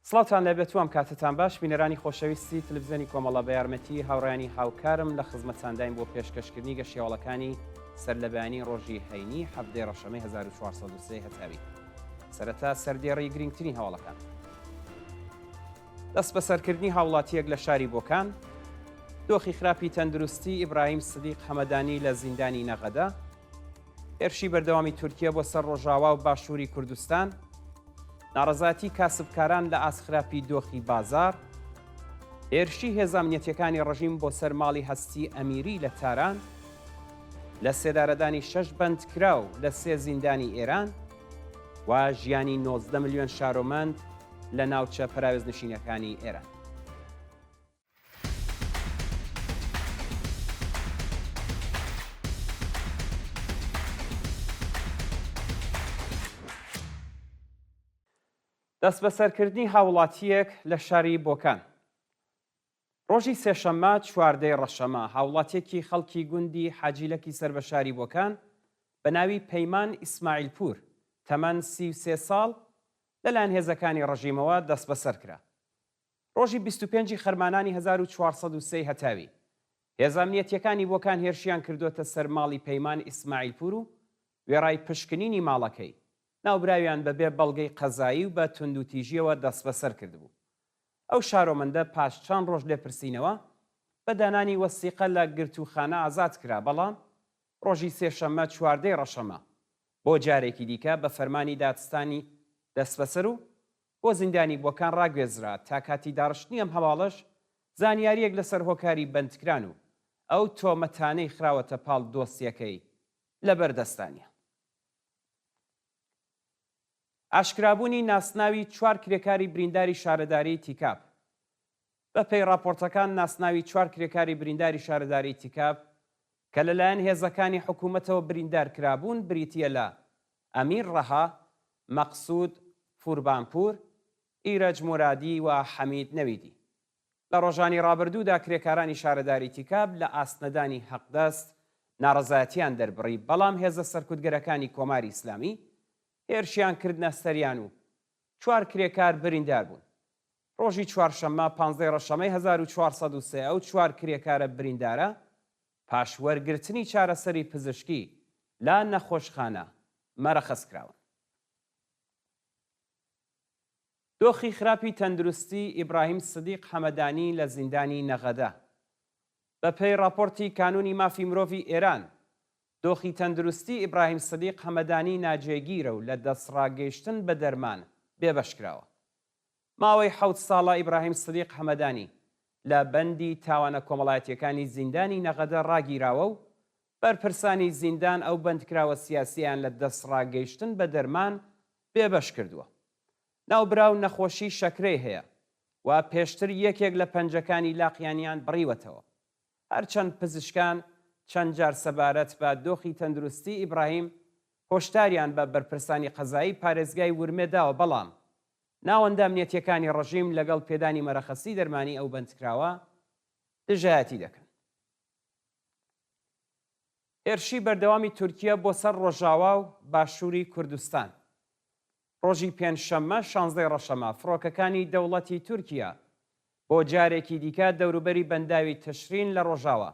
سڵاتان لەبێتوام کاتتان باش بینەرانی خۆشەویستی تلڤیزیۆنی کۆمەڵە بە یارمەتی هاوڕێیانی هاوکارم لە خزمەتتانداین بۆ پێشکەشکردنی گەشتیاوڵەکانی سەرلەبانی ڕۆژی هەینی هەفتەی ڕەشەمەی 1403 هەتاوی. سەرەتا سەردێڕی گرنگترین هەواڵەکان. دەست بە سەرکردنی هاوڵاتیەک لە شاری بۆکان، دۆخی خراپی تەندروستی ئیبراهیم سدیق حەمەدانی لە زیندانی نەغەدا، هێرشی بەردەوامی تورکیا بۆ سەر ڕۆژاوا و باشووری کوردستان، ناڕەزاتی کاسبکاران لە ئاسخراپی دۆخی بازار، هێرشی هێز ئەمنیەتیەکانی ڕژیم بۆ سەر ماڵی هەستی ئەمیری لە تاران، لە سێدارەدانی 6 بەندکراو لە 3 زیندانی ئێران و ژیانی 19 ملیۆن شارۆمەند لە ناوچە پراوێزنشینەکانی ئێران. دەست بە سەرکردنی هاوڵاتیەک لە شاری بۆکان. ڕۆژی سێشەممە 14 ڕەشەمە هاوڵاتیەکی خەڵکی گوندی حاجیلەکی سەر بە شاری بۆکان بە ناوی پەیمان ئیسماعیلپور تەمەن 33 ساڵ لەلایەن هێزەکانی ڕژیمەوە دەست بەسەر کرا. ڕۆژی 25 خەرمانانی 1403 هەتاوی هێز ئەمنیەتیەکانی بۆکان هێرشیان کردوتە سەر ماڵی پەیمان ئیسماعیلپور و وێڕای پشکنینی ماڵەکەی ناوبراویان بەبێ بەڵگەی قەزایی و بە توندوتیژیەوە دەست بەسەر کردبوو. ئەو شارۆمەندە پاش چەند ڕۆژ لێپرسینەوە بە دانانی وەسیقە لە گرتوخانە ئازاد کرا، بەڵام ڕۆژی سێشەممە 14 ڕەشەمە بۆ جارێکی دیکە بە فەرمانی دادستانی دەست بەسەر و بۆ زیندانی بۆکان ڕاگوێزرا تا کاتی داڕشتنی ئەم هەواڵەش زانیاریەک لەسەر هۆکاری بەندکران و ئەو تۆمەتانەی خراوەتە پاڵ دۆستیەکەی لەبەردەستانیە. ئاشکرابوونی ناسناوی 4 کرێکاری برینداری شارەداری تیکاب. بە پێی راپۆرتەکان ناسناوی 4 کرێکاری برینداری شارەداری تیکاب کە لەلایەن هێزەکانی حکوومەتەوە بریندار کرابوون بریتیە لە ئەمیر ڕەها، مەقسوود فوربانپور، ئیرەج مورادی و حەمید نەویدی. لە ڕۆژانی ڕابردوودا کرێکارانی شارەداری تیکاب لە ئاستنەدانی حەقدەست ناڕەزایەتیان دەربڕی، بەڵام هێزە سەرکوتگەرەکانی کۆماری ئیسلامی هێرشیان کردنە سەریان و 4 کرێکار بریندار بوون. ڕۆژی چوارشەممە 15 ڕەشەمەی 1403 ئەو 4 کرێکارە بریندارە پاش وەرگرتنی چارەسەری پزیشکی لا نەخۆشخانە مەرەخەس کراون. دۆخی خراپی تەندروستی ئیبراهیم سدیق حەمەدانی لە زیندانی نەغەدا. بە پێی راپۆرتی کانونی مافی مرۆڤی ئێران، دۆخی تەندروستی ئیبراهیم سدیق حەمەدانی ناجێگیرە و لە دەستڕاگەیشتن بە دەرمان بێبەشکراوە. ماوەی 7 ساڵە ئیبراهیم سدیق حەمەدانی لە بەندی تاوانە کۆمەڵایەتیەکانی زیندانی نەغەدە ڕاگیراوە و بەرپرسانی زیندان ئەو بەندکراوە سیاسییان لە دەستڕاگەیشتن بە دەرمان بێبەش کردووە. ناوبراو نەخۆشی شەکرەی هەیە و پێشتر یەکێک لە پەنجەکانی لاقییانیان بڕیوەتەوە. هەرچەند پزیشکان چەند جار سەبارەت بە دۆخی تەندروستی ئیبراهیم هۆشداریان بە بەرپرسانی قەزایی پارێزگای ورمێداوە، بەڵام ناوەندە ئەمنیەتیەکانی ڕژیم لەگەڵ پێدانی مەرەخەسی دەرمانی ئەو بەندکراوە دژایەتی دەکەن. هێرشی بەردەوامی تورکیا بۆ سەر ڕۆژاوا و باشووری کوردستان. ڕۆژی پێنجشەممە 16 ڕەشەمە فڕۆکەکانی دەوڵەتی تورکیا بۆ جارێکی دیکە دەوروبەری بەنداوی تەشرین لە ڕۆژاوا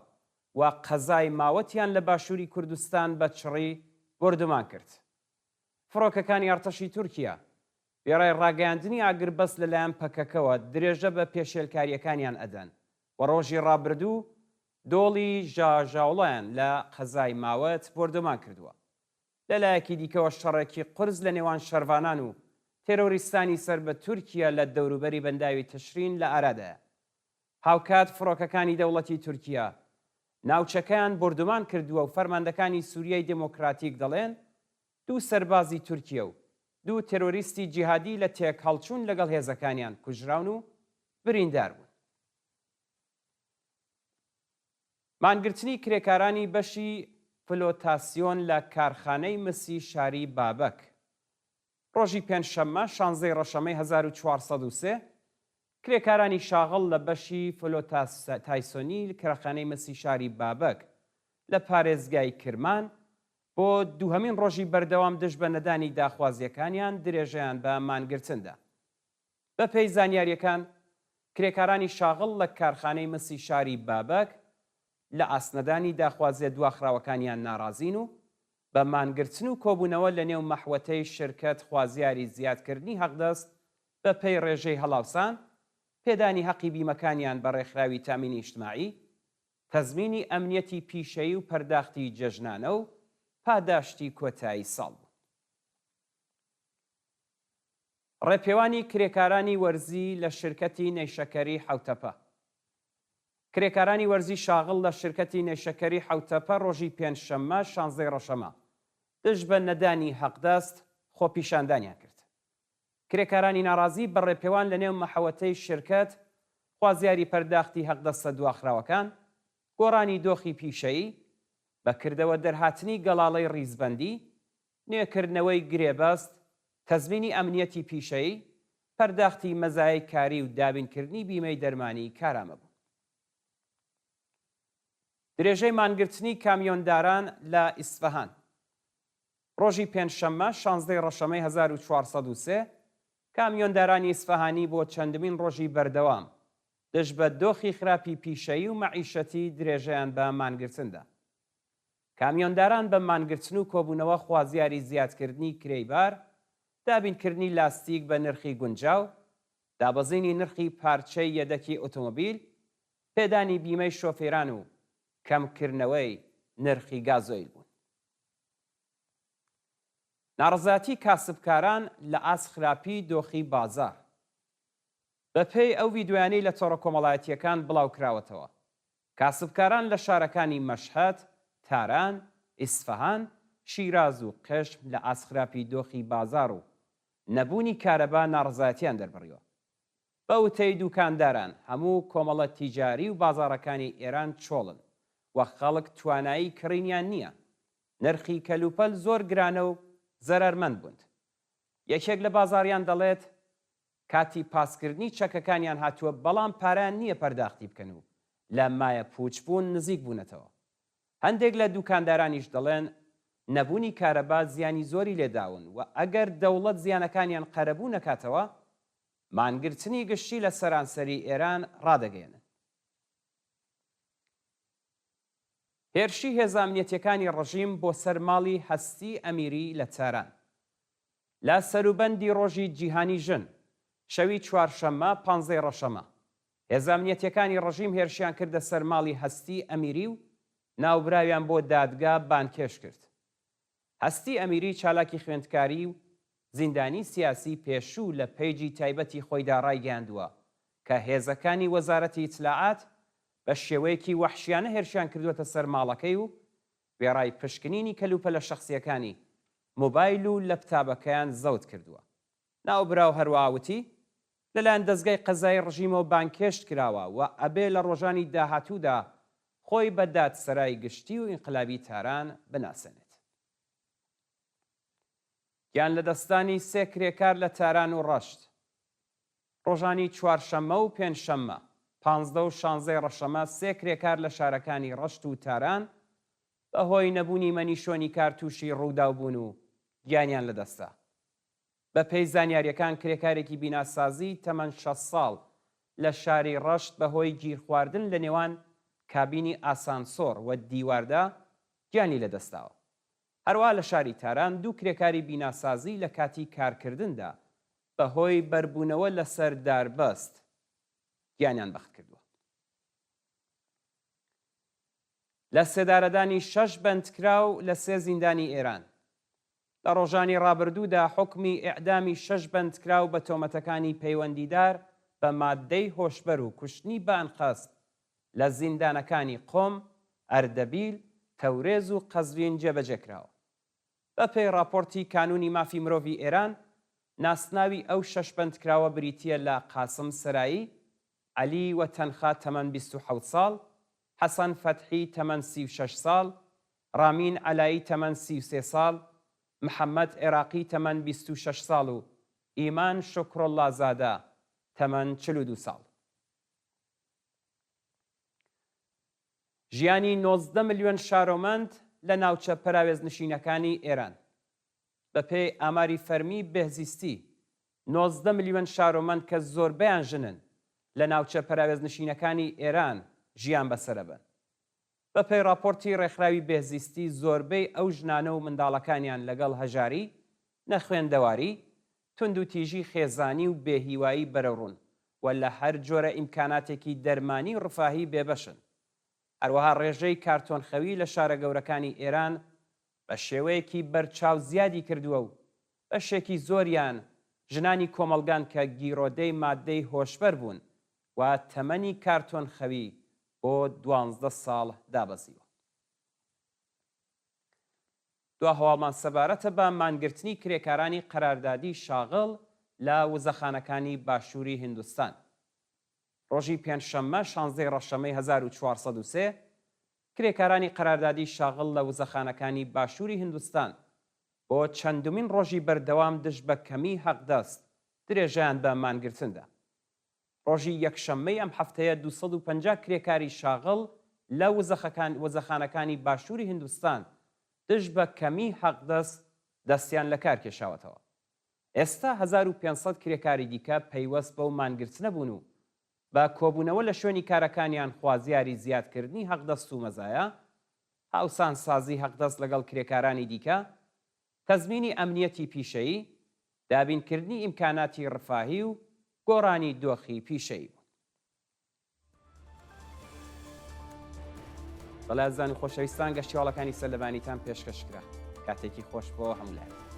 و قەزای ماوەتیان لە باشووری کوردستان بە چڕی بردومان کرد. فڕۆکەکانی ئەرتەشی تورکیا وێڕای ڕاگەیاندنی ئاگربەست لەلایەن پەکەکەوە درێژە بە پێشێلکاریەکانیان ئەدەن و ڕۆژی ڕابردوو دۆڵی ژاژاوڵیان لە قەزای ماوەت بردومان کردووە. لەلایەکی دیکەوە شەڕێکی قورس لە نێوان شەروانان و تێرۆریستانی سەر بە تورکیا لە دەوروبەری بەنداوی تەشرین لە ئارادایە. هاوکات فڕۆکەکانی دەوڵەتی تورکیا ناوچەکەیان بردومان کردووە و فەرماندەکانی سووریای دموکراتیک دەڵێن 2 سەربازی تورکیا و 2 تێرۆریستی جیهادی لە تێک هەڵچوون لەگەڵ هێزەکانیان کوژراون و بریندار بوون. مانگرتنی کرێکارانی بەشی فلۆتاسیۆن لە کارخانەی مسی شاری بابەک. ڕۆژی پێنجشەممە 16 ڕەشەمەی 1403 کرێکارانی شاغڵ لە بەشی فلۆتاسیۆنی کارخانەی مسی شاری بابەک لە پارێزگای کرمان بۆ دووهەمین ڕۆژی بەردەوام دژ بە نەدانی داخوازیەکانیان درێژەیان بە مانگرتندا. بە پێی زانیاریەکان کرێکارانی شاغڵ لە کارخانەی مسی شاری بابەک لە ئاسنەدانی داخوازیە دواخراوەکانیان ناڕازین و بە مانگرتن و کۆبوونەوە لە نێو مەحوەتەی شرکەت خوازیاری زیادکردنی حەقدەست بە پێی ڕێژەی هەڵاوسان، پێدانی حەقی بیمەکانیان بە ڕێکخراوی تامینی ئیجتماعی، تەزمینی ئەمنیەتی پیشەیی و پەرداختی جەژنانە و پاداشتی کۆتایی ساڵ بوو. ڕێپێوانی کرێکارانی وەرزی لە شرکەتی نەیشەکەری حەوتەپە. کرێکارانی وەرزی شاغڵ لە شرکەتی نەیشەکەری حەوتەپە ڕۆژی پێنجشەممە 16 ڕەشەمە دژ بە نەدانی حەقدەست خۆپیشاندانیان کرد. کرێکارانی ناڕازی بە ڕێپێوان لە نێو مەحەوەتەی شرکەت خوازیاری پەرداختی حەقدەستە دواخراوەکان، گۆڕانی دۆخی پیشەیی، بەکردەوە دەرهاتنی گەڵاڵەی ڕیزبەندی، نوێکردنەوەی گرێبەست، تەزمینی ئەمنیەتی پیشەیی، پەرداختی مەزایای کاری و دابینکردنی بیمەی دەرمانی کارامە بوو. درێژەی مانگرتنی کامیۆنداران لە ئیسفەهان. ڕۆژی پێنجشەممە 16 ڕەشەمەی 1403 کامیۆندارانی ئیسفەهانی بۆ چەندمین ڕۆژی بەردەوام دژ بە دۆخی خراپی پیشەیی و مەعیشەتی درێژەیان بە مانگرتندا. کامیۆنداران بە مانگرتن و کۆبوونەوە خوازیاری زیادکردنی کرێیبار، دابینکردنی لاستیک بە نرخی گونجاو، دابەزینی نرخی پارچەی یەدەکی ئۆتۆمۆبیل، پێدانی بیمەی شۆفێران و کەمکردنەوەی نرخی گازۆیل بوون. ناڕەزایەتی کاسبکاران لە ئاسخراپی دۆخی بازار. بە پێی ئەو ڤیدیۆیانەی لە تۆڕە کۆمەڵایەتیەکان بڵاوکراوەتەوە، کاسبکاران لە شارەکانی مەشهەد، تاران، ئیسفەهان، شیراز و قەشم لە ئاسخراپی دۆخی بازار و نەبوونی کارەبا ناڕەزایەتیان دەربڕیوە. بە وتەی دوکانداران، هەموو کۆمەڵە تیجاری و بازاڕەکانی ئێران چۆڵن وە خەڵک توانایی کڕینیان نییە. نرخی کەلوپەل زۆر گرانە و زەرەرمەند بوون. یەکێک لە بازاڕیان دەڵێت کاتی پاسکردنی چەکەکانیان هاتووە، بەڵام پارەیان نییە پەرداختی بکەن و لە مایە پوچ بوون نزیک بوونەتەوە. هەندێک لە دوکاندارانیش دەڵێن نەبوونی کارەبا زیانی زۆری لێداون و ئەگەر دەوڵەت زیانەکانیان قەرەبوو نەکاتەوە، مانگرتنی گشتی لە سەرانسەری ئێران ڕادەگەێنن. هێرشی هێزانامنیەتیەکانی ڕژیم بۆ سەرماڵی هەستی ئەمیری لە تاران. لە سەروبەندی ڕۆژی جیهانی ژن شەوی چوارشەممە 15 ڕەشەمە هێزانامنیەتیەکانی ڕژیم هێرشیان کردە سەرماڵی هەستی ئەمیری و ناوبراویان بۆ دادگا بانکێش کرد. هەستی ئەمیری چالاکی خوێندکاری و زیندانی سیاسی پێشوو لە پیجی تایبەتی خۆیدا ڕایگەاندووە کە هێزەکانی وەزارەتی ئیتلاعات بە شێوەیەکی وەحشیانە هێرشیان کردووەتە سەر ماڵەکەی و وێڕای پشکنینی کەلوپە لە شەخسیەکانی مۆبایل و لەپتابەکەیان زەوت کردووە. ناوبراو هەروەهاوتی لەلایەن دەستگای قەزای ڕژیمەوە بانکێشت کراوە و ئەبێ لە ڕۆژانی داهاتوودا خۆی بە دادسەرای گشتی و ئینقلابی تاران بناسێنێت. گیان لە دەستانی سێ کرێکار لە تاران و ڕەشت. ڕۆژانی چوارشەممە و پێنجشەممە 15 و 16 ڕەشەمە سێ کرێکار لە شارەکانی ڕەشت و تاران بەهۆی نەبوونی مەنیشۆنی کار تووشی ڕووداو بوون و گیانیان لەدەستا. بە پێی زانیاریەکان کرێکارێکی بیناسازی تەمەن 6 ساڵ لە شاری ڕەشت بەهۆی گیر خواردن لە نێوان کابینی ئاسانسۆر و دیواردا گیانی لەدەستاوە. هەروە لە شاری تاران دوو کرێکاری بیناسازی لە کاتی کارکردندا بەهۆی بەربوونەوە لەسەر داربەست گیانیان بەخت کردووە. لە سێدارەدانی 6 بەندکراو لە 3 زیندانی ئێران. لە ڕۆژانی ڕابردوودا حکمی ئیعدامی 6 بەندکراو بە تۆمەتەکانی پەیوەندیدار بە مادەی هۆشبەر و کوشتنی بانقەست لە زیندانەکانی قۆم، ئەردەبیل، تەورێز و قەزوین جێبەجێکراوە. بە پێی راپۆرتی کانونی مافی مرۆڤی ئێران، ناسناوی ئەو 6 بەندکراوە بریتیە لە قاسم سەرایی، عەلی وەتەنخا تەمەن 27 ساڵ، حەسەن فەتحی تەمەن 36 ساڵ، ڕامین عەلایی تەمەن 33 ساڵ، محەممەد عێراقی تەمەن 26 ساڵ و ئیمان شکرۆڵڵازادە تەمەن 42 ساڵ. ژیانی 19 ملیۆن شارۆمەند لە ناوچە پەراوێزنشینەکانی ئێران. بە پێی ئاماری فەرمی بێهزیستی 19 ملیۆن شارۆمەند کە زۆربەیان ژنن لە ناوچە پەراوێزنشینەکانی ئێران ژیان بەسەرەبن. بەپێی راپۆرتی ڕێکخراوی بێزیستی زۆربەی ئەو ژنانە و منداڵەکانیان لەگەڵ هەژاری، نەخوێندەواری، تند و تیژی خێزانی و بێهیوایی بەرەڕوون و لە هەر جۆرە ئیمکاناتێکی دەرمانی و ڕفاهی بێبەشن. هەروەها ڕێژەی کارتۆنخەوی لە شارە گەورەکانی ئێران بە شێوەیەکی بەرچاو زیادی کردووە و بەشێکی زۆریان ژنانی کۆمەڵگان کە گیرۆدەی مادەی هۆشبەر بوون و تەمەنی کارتۆنخەوی بۆ 12 ساڵ دابەزیوە. دوا هەواڵمان سەبارەتە بە مانگرتنی کرێکارانی قەراردادی شاغڵ لە وزەخانەکانی باشووری هیندستان. ڕۆژی پێنجشەممە 16 ڕەشەمەی 1403 کرێکارانی قەراردادی شاغڵ لە وزەخانەکانی باشووری هیندستان بۆ چەندومین ڕۆژی بەردەوام دژ بە کەمی حەقدەست درێژیان بە مانگرتندا. ڕۆژی یەکشەممەی ئەم هەفتەیە 250 کرێکاری شاغڵ لە وزەخانەکانی باشووری هیندستان دژ بە کەمی حەقدەست دەستیان لە کار کێشاوەتەوە. ئێستا 1500 کرێکاری دیکە پەیوەست بەو مانگرتنە بوون و بە کۆبوونەوە لە شوێنی کارەکانیان خوازیاری زیادکردنی حەقدەست و مەزایە، هاوسان سازی حەقدەست لەگەڵ کرێکارانی دیکە، تەزمینی ئەمنیەتی پیشەیی، دابینکردنی ئیمکاناتی ڕفاهی و گۆڕانی دۆخی پیشەیی بوون. بەڵێزان و خۆشەویستان گەشتیاڵەکانی سەرلەبانیتان پێشکەشکرا. کاتێکی خۆش بۆ هەموو لای.